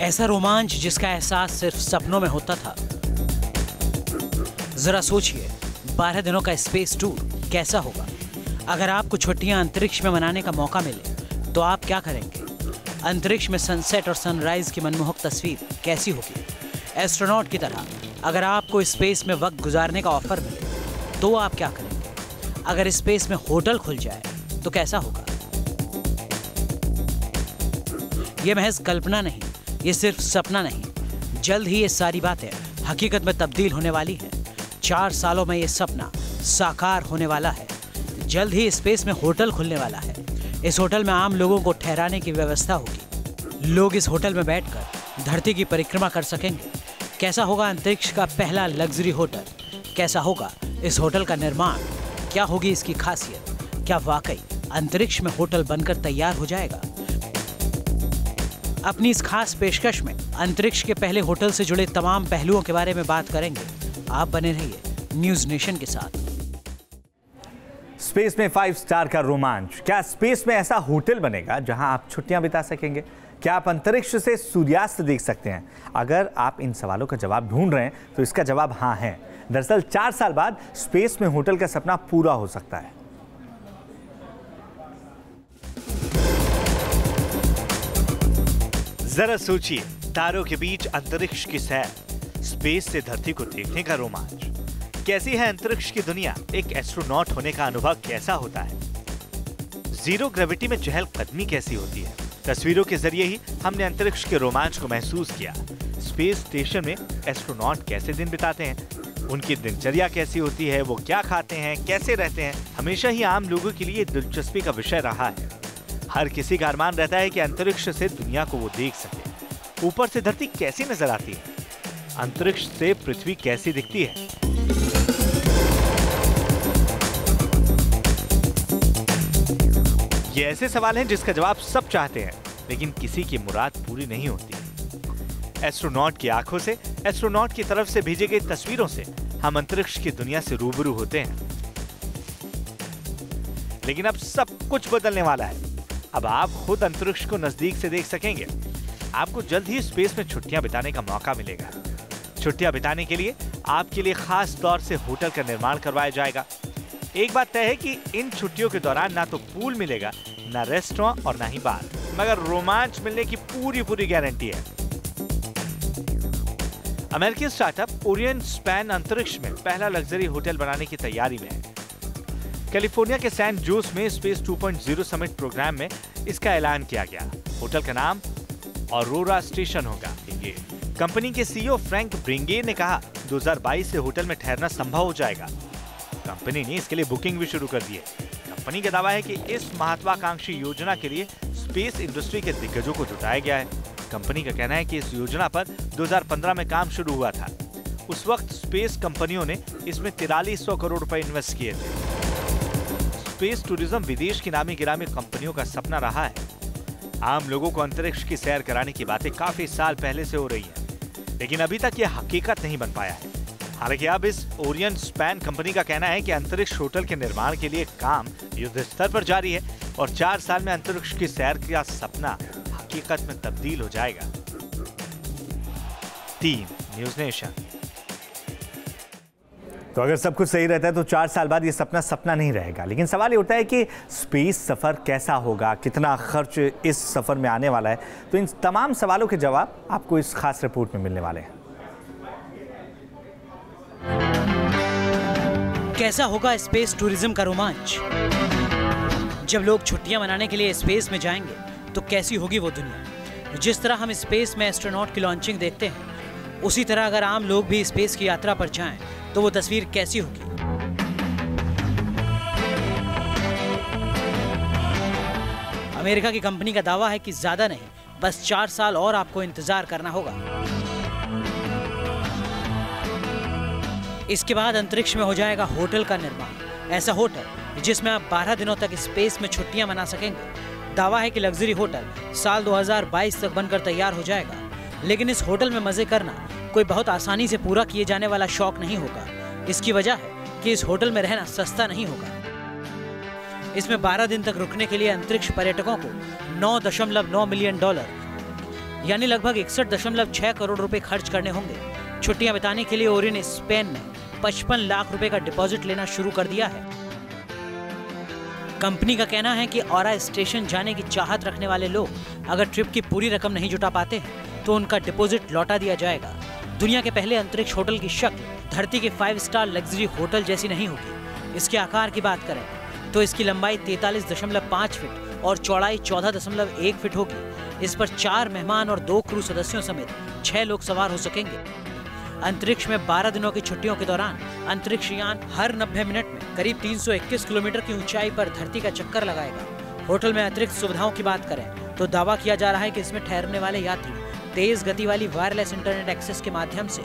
ऐसा रोमांच जिसका एहसास सिर्फ सपनों में होता था। जरा सोचिए, 12 दिनों का स्पेस टूर कैसा होगा। अगर आपको छुट्टियां अंतरिक्ष में मनाने का मौका मिले तो आप क्या करेंगे? अंतरिक्ष में सनसेट और सनराइज की मनमोहक तस्वीर कैसी होगी? एस्ट्रोनॉट की तरह अगर आपको स्पेस में वक्त गुजारने का ऑफर मिले तो आप क्या करेंगे? अगर स्पेस में होटल खुल जाए तो कैसा होगा? यह महज कल्पना नहीं, ये सिर्फ सपना नहीं। जल्द ही ये सारी बातें हकीकत में तब्दील होने वाली हैं। 4 सालों में ये सपना साकार होने वाला है। जल्द ही स्पेस में होटल खुलने वाला है। इस होटल में आम लोगों को ठहराने की व्यवस्था होगी। लोग इस होटल में बैठकर धरती की परिक्रमा कर सकेंगे। कैसा होगा अंतरिक्ष का पहला लग्जरी होटल? कैसा होगा इस होटल का निर्माण? क्या होगी इसकी खासियत? क्या वाकई अंतरिक्ष में होटल बनकर तैयार हो जाएगा? अपनी इस खास पेशकश में अंतरिक्ष के पहले होटल से जुड़े तमाम पहलुओं के बारे में बात करेंगे। आप बने रहिए न्यूज़ नेशन के साथ। स्पेस में 5 स्टार का रोमांच। क्या स्पेस में ऐसा होटल बनेगा जहां आप छुट्टियां बिता सकेंगे? क्या आप अंतरिक्ष से सूर्यास्त देख सकते हैं? अगर आप इन सवालों का जवाब ढूंढ रहे हैं तो इसका जवाब हाँ है। दरअसल 4 साल बाद स्पेस में होटल का सपना पूरा हो सकता है। जरा सोचिए, तारों के बीच अंतरिक्ष की सैर, स्पेस से धरती को देखने का रोमांच। कैसी है अंतरिक्ष की दुनिया? एक एस्ट्रोनॉट होने का अनुभव कैसा होता है? जीरो ग्रेविटी में चहलकदमी कैसी होती है? तस्वीरों के जरिए ही हमने अंतरिक्ष के रोमांच को महसूस किया। स्पेस स्टेशन में एस्ट्रोनॉट कैसे दिन बिताते हैं, उनकी दिनचर्या कैसी होती है, वो क्या खाते हैं, कैसे रहते हैं, हमेशा ही आम लोगों के लिए दिलचस्पी का विषय रहा है। हर किसी का अरमान रहता है कि अंतरिक्ष से दुनिया को वो देख सके। ऊपर से धरती कैसी नजर आती है, अंतरिक्ष से पृथ्वी कैसी दिखती है। ये ऐसे सवाल हैं जिसका जवाब सब चाहते हैं, लेकिन किसी की मुराद पूरी नहीं होती। एस्ट्रोनॉट की आंखों से, एस्ट्रोनॉट की तरफ से भेजी गई तस्वीरों से हम अंतरिक्ष की दुनिया से रूबरू होते हैं। लेकिन अब सब कुछ बदलने वाला है। अब आप खुद अंतरिक्ष को नजदीक से देख सकेंगे। आपको जल्द ही स्पेस में छुट्टियां बिताने का मौका मिलेगा। छुट्टियां बिताने के लिए आपके लिए खास तौर से होटल का निर्माण करवाया जाएगा। एक बात तय है कि इन छुट्टियों के दौरान ना तो पूल मिलेगा, ना रेस्टोरेंट और ना ही बार, मगर रोमांच मिलने की पूरी गारंटी है। अमेरिकी स्टार्टअप ओरियन स्पैन अंतरिक्ष में पहला लग्जरी होटल बनाने की तैयारी में है। कैलिफोर्निया के सैन जोस में स्पेस 2.0 समिट प्रोग्राम में इसका ऐलान किया गया। होटल का नाम ऑरोरा स्टेशन होगा। कंपनी के सीईओ फ्रैंक ब्रिंगे ने कहा 2022 से होटल में ठहरना संभव हो जाएगा। कंपनी ने इसके लिए बुकिंग भी शुरू कर दी है। कंपनी का दावा है कि इस महत्वाकांक्षी योजना के लिए स्पेस इंडस्ट्री के दिग्गजों को जुटाया गया है। कंपनी का कहना है कि इस योजना पर 2015 में काम शुरू हुआ था। उस वक्त स्पेस कंपनियों ने इसमें 4300 करोड़ रुपए इन्वेस्ट किए थे। स्पेस टूरिज्म विदेश की नामी गिरामी कंपनियों का सपना रहा है। आम लोगों को अंतरिक्ष की सैर कराने की बातें काफी साल पहले से हो रही हैं, लेकिन अभी तक यह हकीकत नहीं बन पाया है। हालांकि अब इस ओरियन स्पैन कंपनी का कहना है कि अंतरिक्ष होटल के निर्माण के लिए काम युद्ध स्तर पर जारी है और 4 साल में अंतरिक्ष की सैर का सपना हकीकत में तब्दील हो जाएगा। Team news nation. तो अगर सब कुछ सही रहता है तो 4 साल बाद ये सपना सपना नहीं रहेगा। लेकिन सवाल ये उठता है कि स्पेस सफ़र कैसा होगा, कितना खर्च इस सफ़र में आने वाला है। तो इन तमाम सवालों के जवाब आपको इस खास रिपोर्ट में मिलने वाले हैं। कैसा होगा स्पेस टूरिज्म का रोमांच? जब लोग छुट्टियां मनाने के लिए स्पेस में जाएंगे तो कैसी होगी वो दुनिया? जिस तरह हम स्पेस में एस्ट्रोनॉट की लॉन्चिंग देखते हैं, उसी तरह अगर आम लोग भी स्पेस की यात्रा पर जाएं तो वो तस्वीर कैसी होगी? अमेरिका की कंपनी का दावा है कि ज्यादा नहीं, बस 4 साल और आपको इंतजार करना होगा। इसके बाद अंतरिक्ष में हो जाएगा होटल का निर्माण। ऐसा होटल जिसमें आप 12 दिनों तक स्पेस में छुट्टियां मना सकेंगे। दावा है कि लग्जरी होटल साल 2022 तक बनकर तैयार हो जाएगा। लेकिन इस होटल में मजे करना कोई बहुत आसानी से पूरा किए जाने वाला शौक नहीं होगा। इसकी वजह है कि इस होटल में रहना सस्ता नहीं होगा। इसमें 12 दिन तक रुकने के लिए अंतरिक्ष पर्यटकों को $9.9 मिलियन यानी लगभग 61.6 करोड़ रुपए खर्च करने होंगे। छुट्टियां बिताने के लिए ओरियन स्पेन ने 55 लाख रुपए का डिपॉजिट लेना शुरू कर दिया है। कंपनी का कहना है कि औरा स्टेशन जाने की चाहत रखने वाले लोग अगर ट्रिप की पूरी रकम नहीं जुटा पाते हैं तो उनका डिपॉजिट लौटा दिया जाएगा। दुनिया के पहले अंतरिक्ष होटल की शक्ल धरती के 5 स्टार लग्जरी होटल जैसी नहीं होगी। इसके आकार की बात करें तो इसकी लंबाई 43.5 फीट और चौड़ाई 14.1 फीट होगी। इस पर 4 मेहमान और 2 क्रू सदस्यों समेत 6 लोग सवार हो सकेंगे। अंतरिक्ष में 12 दिनों की छुट्टियों के दौरान अंतरिक्ष यान हर 90 मिनट में करीब 321 किलोमीटर की ऊंचाई पर धरती का चक्कर लगाएगा। होटल में अतिरिक्त सुविधाओं की बात करें तो दावा किया जा रहा है कि इसमें ठहरने वाले यात्री तेज गति वाली वायरलेस इंटरनेट एक्सेस के माध्यम से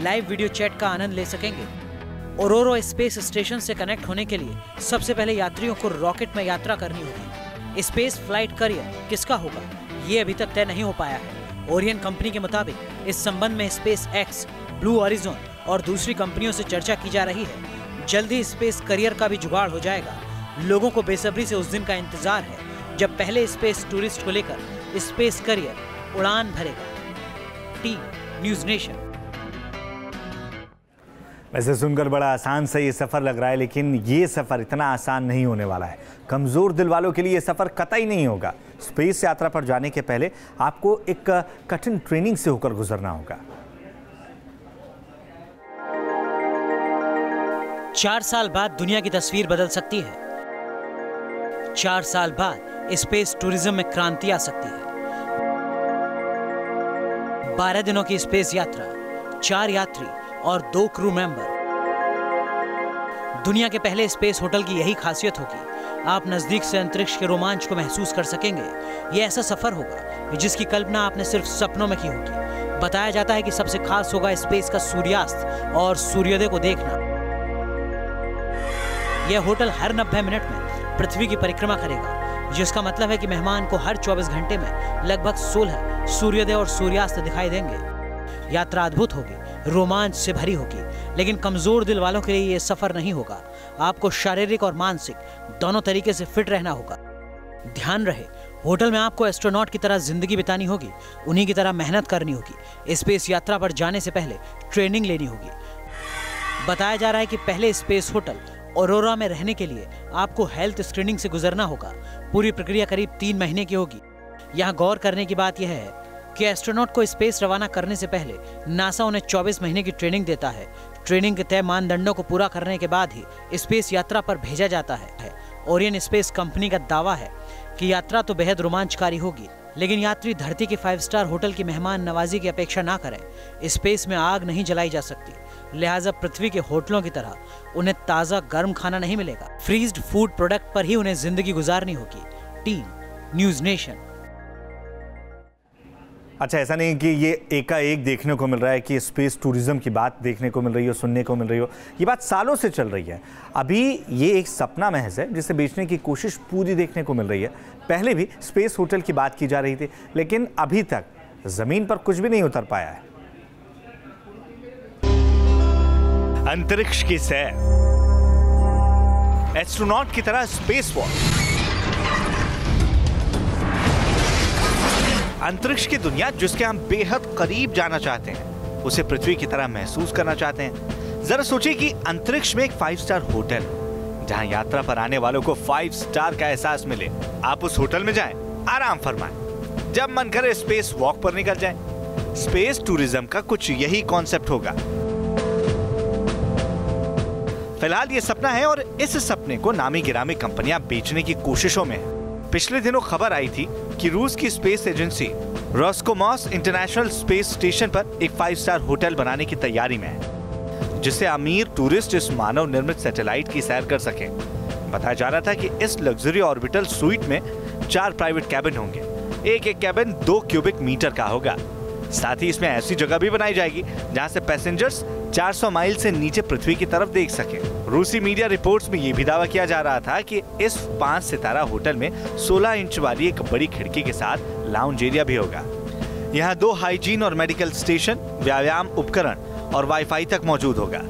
लाइव वीडियो चैट का आनंद ले सकेंगे। ओरोरो स्पेस स्टेशन से कनेक्ट होने के लिए सबसे पहले यात्रियों को रॉकेट में यात्रा करनी होगी। स्पेस फ्लाइट करियर किसका होगा ये अभी तक तय नहीं हो पाया है। ओरियन कंपनी के मुताबिक इस संबंध में स्पेस एक्स, ब्लू ओरिजोन और दूसरी कंपनियों से चर्चा की जा रही है। जल्द ही स्पेस करियर का भी जुगाड़ हो जाएगा। लोगों को बेसब्री से उस दिन का इंतजार है जब पहले स्पेस टूरिस्ट को लेकर स्पेस करियर उड़ान भरेगा। Team news nation. वैसे सुनकर बड़ा आसान सा ये सफ़र लग रहा है, लेकिन ये सफ़र इतना आसान नहीं होने वाला है। कमज़ोर दिल वालों के लिए ये सफ़र कतई नहीं होगा। स्पेस यात्रा पर जाने के पहले आपको एक कठिन ट्रेनिंग से होकर गुजरना होगा। 4 साल बाद दुनिया की तस्वीर बदल सकती है। 4 साल बाद स्पेस टूरिज्म में क्रांति आ सकती है। 12 दिनों की स्पेस यात्रा, 4 यात्री और 2 क्रू मेंबर। दुनिया के पहले स्पेस होटल की यही खासियत होगी। आप नजदीक से अंतरिक्ष के रोमांच को महसूस कर सकेंगे। यह ऐसा सफर होगा जिसकी कल्पना आपने सिर्फ सपनों में की होगी। बताया जाता है कि सबसे खास होगा स्पेस का सूर्यास्त और सूर्योदय को देखना। यह होटल हर 90 मिनट में पृथ्वी की परिक्रमा करेगा, जिसका मतलब है कि मेहमान को हर 24 घंटे में लगभग 16 सूर्योदय और सूर्यास्त दिखाई देंगे। यात्रा अद्भुत होगी, रोमांच से भरी होगी, लेकिन कमजोर दिल वालों के लिए यह सफर नहीं होगा। आपको शारीरिक और मानसिक दोनों तरीके से फिट रहना होगा। ध्यान रहे, होटल में आपको एस्ट्रोनॉट की तरह जिंदगी बितानी होगी, उन्हीं की तरह मेहनत करनी होगी। स्पेस यात्रा पर जाने से पहले ट्रेनिंग लेनी होगी। बताया जा रहा है कि पहले स्पेस होटल औरोरा में रहने के लिए आपको हेल्थ स्क्रीनिंग से गुजरना होगा। पूरी प्रक्रिया करीब 3 महीने की होगी। यहाँ गौर करने की बात यह है कि एस्ट्रोनॉट को स्पेस रवाना करने से पहले नासा उन्हें 24 महीने की ट्रेनिंग देता है। ट्रेनिंग के तय मानदंडों को पूरा करने के बाद ही स्पेस यात्रा पर भेजा जाता है। ओरियन स्पेस कंपनी का दावा है कि यात्रा तो बेहद रोमांचकारी होगी, लेकिन यात्री धरती के 5 स्टार होटल की मेहमान नवाजी की अपेक्षा ना करें। स्पेस में आग नहीं जलाई जा सकती, लिहाजा पृथ्वी के होटलों की तरह उन्हें ताज़ा गर्म खाना नहीं मिलेगा। फ्रीज्ड फूड प्रोडक्ट पर ही उन्हें जिंदगी गुजारनी होगी। Team news nation. अच्छा, ऐसा नहीं कि ये एकाएक देखने को मिल रहा है कि स्पेस टूरिज्म की बात देखने को मिल रही हो, सुनने को मिल रही हो। ये बात सालों से चल रही है। अभी ये एक सपना महज है जिसे बेचने की कोशिश पूरी देखने को मिल रही है। पहले भी स्पेस होटल की बात की जा रही थी, लेकिन अभी तक ज़मीन पर कुछ भी नहीं उतर पाया है। अंतरिक्ष की सैर, एस्ट्रोनॉट की तरह स्पेस वॉक, अंतरिक्ष की दुनिया जिसके हम बेहद करीब जाना चाहते हैं, उसे पृथ्वी की तरह महसूस करना चाहते हैं। जरा सोचिए कि अंतरिक्ष में एक 5 स्टार होटल, जहां यात्रा पर आने वालों को 5 स्टार का एहसास मिले। आप उस होटल में जाएं, आराम फरमाएं, जब मन करे स्पेस वॉक पर निकल जाएं। स्पेस टूरिज्म का कुछ यही कॉन्सेप्ट होगा। फिलहाल ये सपना है और इस सपने को नामी गिरामी कंपनियां बेचने की कोशिशों में है। पिछले दिनों खबर आई थी कि रूस की space agency Roscosmos International Space Station पर एक 5 स्टार होटल बनाने की तैयारी में है, जिससे अमीर टूरिस्ट इस मानव निर्मित सैटेलाइट की सैर कर सकें। बताया जा रहा था कि इस लग्जरी ऑर्बिटल स्वीट में 4 प्राइवेट कैबिन होंगे। एक कैबिन 2 क्यूबिक मीटर का होगा। साथ ही इसमें ऐसी जगह भी बनाई जाएगी जहां से पैसेंजर्स 400 माइल से नीचे पृथ्वी की तरफ देख सके। रूसी मीडिया रिपोर्ट्स में यह भी दावा किया जा रहा था कि इस 5 सितारा होटल में 16 इंच वाली एक बड़ी खिड़की के साथ लाउंज एरिया भी होगा। यहाँ 2 हाइजीन और मेडिकल स्टेशन, व्यायाम उपकरण और वाईफाई तक मौजूद होगा।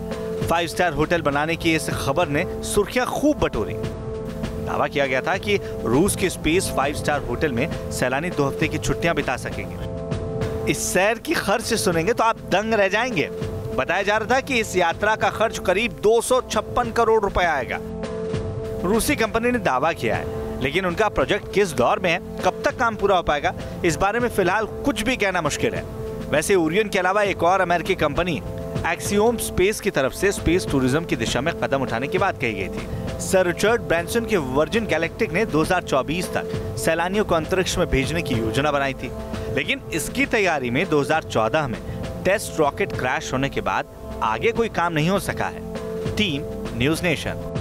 5 स्टार होटल बनाने की इस खबर ने सुर्खियां खूब बटोरी। दावा किया गया था कि रूस के स्पेस 5 स्टार होटल में सैलानी 2 हफ्ते की छुट्टियां बिता सकेंगे। इस सैर की खर्च सुनेंगे तो आप दंग रह जाएंगे। बताया जा रहा था कि इस यात्रा का खर्च करीब 256 करोड़ रुपए आएगा। रूसी कंपनी ने दावा किया है, लेकिन उनका प्रोजेक्ट किस दौर में है, कब तक काम पूरा हो पाएगा, इस बारे में फिलहाल कुछ भी कहना मुश्किल है। वैसे ओरियन के अलावा एक और अमेरिकी कंपनी एक्सियोम स्पेस की तरफ से स्पेस टूरिज्म की दिशा में कदम उठाने की बात कही गई थी। सर रिचर्ड ब्रैंसन के वर्जिन गैलेक्टिक ने 2024 तक सैलानियों को अंतरिक्ष में भेजने की योजना बनाई थी, लेकिन इसकी तैयारी में 2014 में टेस्ट रॉकेट क्रैश होने के बाद आगे कोई काम नहीं हो सका है। Team news nation.